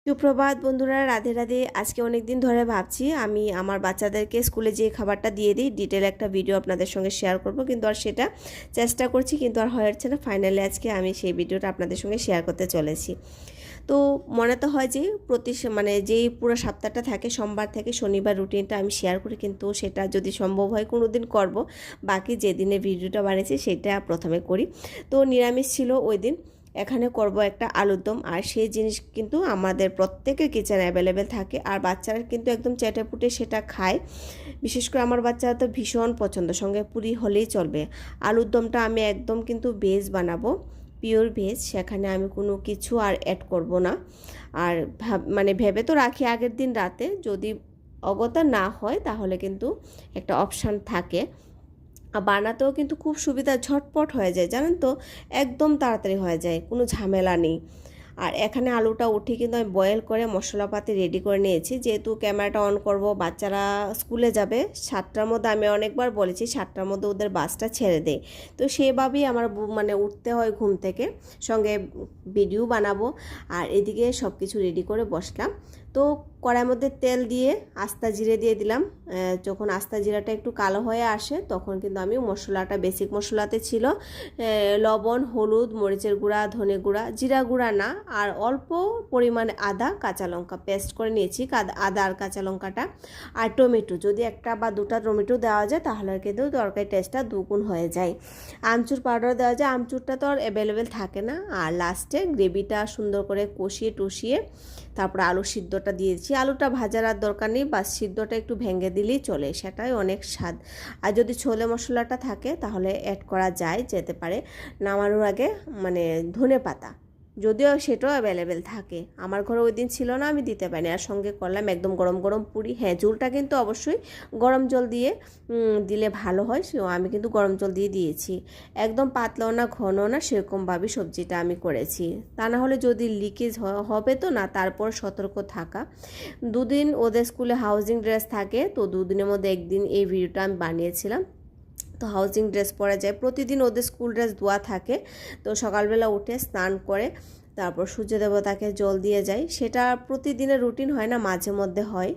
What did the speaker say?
সুপ্রভাত বন্ধুরা, রাধে রাধে। আজকে অনেক দিন ধরে ভাবছি আমি আমার বাচ্চাদেরকে স্কুলে যে খাবারটা দিয়ে দিই ডিটেল একটা ভিডিও আপনাদের সঙ্গে শেয়ার করব, কিন্তু আর সেটা চেষ্টা করছি কিন্তু আর হয়ে উঠছে না। ফাইনালি আজকে আমি সেই ভিডিওটা আপনাদের সঙ্গে শেয়ার করতে চলেছি। তো মনে তো হয় যে যেই পুরো সপ্তাহটা থাকে সোমবার থেকে শনিবার রুটিনটা আমি শেয়ার করি, কিন্তু সেটা যদি সম্ভব হয় কোনো দিন করব। বাকি যেদিনে ভিডিওটা বানিয়েছি সেটা প্রথমে করি। তো নিরামিষ ছিল ওই দিন। এখানে করব একটা আলুর দম, আর সেই জিনিস কিন্তু আমাদের প্রত্যেকের কিচেনে অ্যাভেলেবেল থাকে, আর বাচ্চারা কিন্তু একদম চেটেপুটে সেটা খায়। বিশেষ করে আমার বাচ্চারা তো ভীষণ পছন্দ, সঙ্গে পুরি হলেই চলবে। আলুর দমটা আমি একদম কিন্তু ভেজ বানাবো, পিওর ভেজ। সেখানে আমি কোনো কিছু আর অ্যাড করব না। আর ভেবে তো রাখি আগের দিন রাতে, যদি অগত্যা না হয় তাহলে কিন্তু একটা অপশান থাকে। আর বানাতেও কিন্তু খুব সুবিধা, ঝটপট হয়ে যায় জানেন তো, একদম তাড়াতাড়ি হয়ে যায়, কোনো ঝামেলা নেই। আর এখানে আলুটা উঠে কিন্তু আমি বয়েল করে মশলাপাতি রেডি করে নিয়েছি, যেহেতু ক্যামেরাটা অন করব, বাচ্চারা স্কুলে যাবে 7টার মধ্যে। আমি অনেকবার বলেছি 7টার মধ্যে ওদের বাসটা ছেড়ে দেয়, তো সেভাবেই আমার উঠতে হয় ঘুম থেকে, সঙ্গে ভিডিও বানাবো। আর এদিকে সব কিছু রেডি করে বসলাম। তো কড়াইয়ের মধ্যে তেল দিয়ে আস্তা জিরে দিয়ে দিলাম। যখন আস্তা জিরাটা একটু কালো হয়ে আসে তখন কিন্তু আমি মশলাটা, বেসিক মশলাতে ছিল লবণ, হলুদ, মরিচের গুঁড়া, ধনে গুঁড়া, জিরা গুঁড়া না, আর অল্প পরিমাণে আদা, কাঁচা লঙ্কা পেস্ট করে নিয়েছি। আদা আর কাঁচা লঙ্কাটা, আর টমেটো, যদি একটা বা দুটা টমেটো দেওয়া যায় তাহলে কিন্তু তরকারি টেস্টটা দুগুণ হয়ে যায়। আমচুর পাউডার দেওয়া যায়, আমচুরটা তো আর অ্যাভেলেবেল থাকে না। আর লাস্টে গ্রেভিটা সুন্দর করে কষিয়ে টষিয়ে তারপরে আলু সিদ্ধটা দিয়েছি। আলুটা ভাজার আর দরকার নেই, বা সিদ্ধটা একটু ভেঙে দিলেই চলে, সেটাই অনেক স্বাদ। আর যদি ছোলে মশলাটা থাকে তাহলে অ্যাড করা যেতে পারে নামানোর আগে, ধনে পাতা, যদিও সেটাও অ্যাভেলেবেল থাকে। আমার ঘরে ওই দিন ছিল না, আমি দিতে পারিনি। আর সঙ্গে করলাম একদম গরম গরম পুরি। হ্যাঁ, ঝোলটা কিন্তু অবশ্যই গরম জল দিয়ে দিলে ভালো হয়, সেও আমি কিন্তু গরম জল দিয়ে দিয়েছি। একদম পাতলাও না ঘনও না, সেরকমভাবে সবজিটা আমি করেছি। তা না হলে যদি লিকেজ হবে তো না, তারপর সতর্ক থাকা। দুদিন ওদের স্কুলে হাউজিং ড্রেস থাকে, তো দুদিনের মধ্যে একদিন এই ভিডিওটা আমি বানিয়েছিলাম। তো হাউজিং ড্রেস পরা যায়, প্রতিদিন ওদের স্কুল ড্রেস ধোয়া থাকে। তো সকালবেলা উঠে স্নান করে তারপর সূর্য দেবতাকে জল দিয়ে যায়। সেটা প্রতিদিনের রুটিন হয় না, মাঝে মধ্যে হয়।